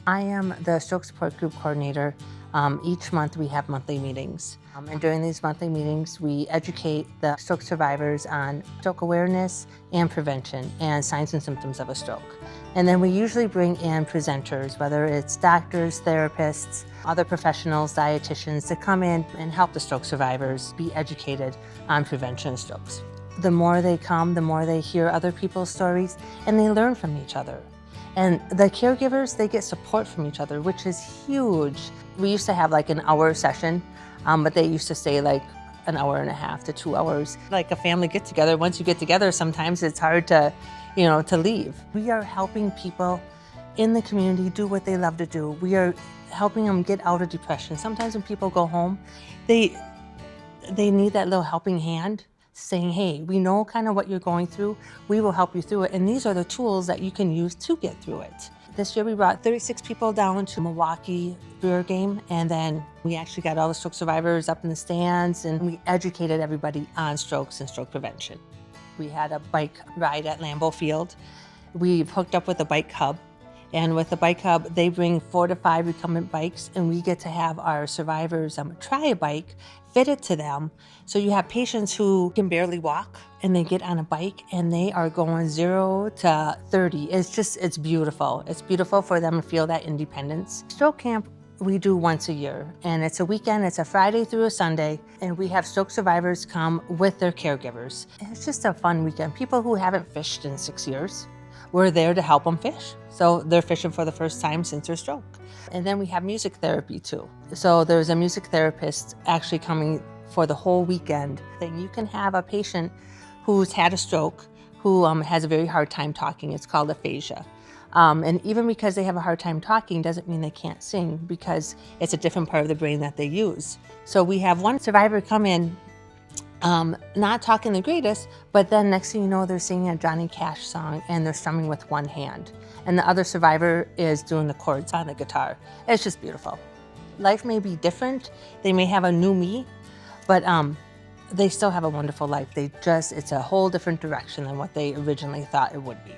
I am the stroke support group coordinator. Each month we have monthly meetings. And during these monthly meetings, we educate the stroke survivors on stroke awareness and prevention and signs and symptoms of a stroke. And then we usually bring in presenters, whether it's doctors, therapists, other professionals, dietitians, to come in and help the stroke survivors be educated on prevention of strokes. The more they come, the more they hear other people's stories and they learn from each other. And the caregivers, they get support from each other, which is huge. We used to have like an hour session, but they used to stay like an hour and a half to 2 hours. Like a family get together, once you get together, sometimes it's hard to, to leave. We are helping people in the community do what they love to do. We are helping them get out of depression. Sometimes when people go home, they need that little helping hand, saying, hey, we know kind of what you're going through. We will help you through it. And these are the tools that you can use to get through it. This year we brought 36 people down to Milwaukee Brewer game. And then we actually got all the stroke survivors up in the stands and we educated everybody on strokes and stroke prevention. We had a bike ride at Lambeau Field. We've hooked up with a bike hub. And with the bike hub, they bring 4 to 5 recumbent bikes and we get to have our survivors try a bike fitted to them. So you have patients who can barely walk and they get on a bike and they are going 0 to 30. It's beautiful. It's beautiful for them to feel that independence. Stroke camp we do once a year and it's a weekend. It's a Friday through a Sunday and we have stroke survivors come with their caregivers. It's just a fun weekend. People who haven't fished in 6 years, we're there to help them fish. So they're fishing for the first time since their stroke. And then we have music therapy too. So there's a music therapist actually coming for the whole weekend. Then you can have a patient who's had a stroke who has a very hard time talking. It's called aphasia. And even because they have a hard time talking doesn't mean they can't sing because it's a different part of the brain that they use. So we have one survivor come in not talking the greatest, but then next thing you know, they're singing a Johnny Cash song and they're strumming with one hand. And the other survivor is doing the chords on the guitar. It's just beautiful. Life may be different. They may have a new me, but they still have a wonderful life. It's a whole different direction than what they originally thought it would be.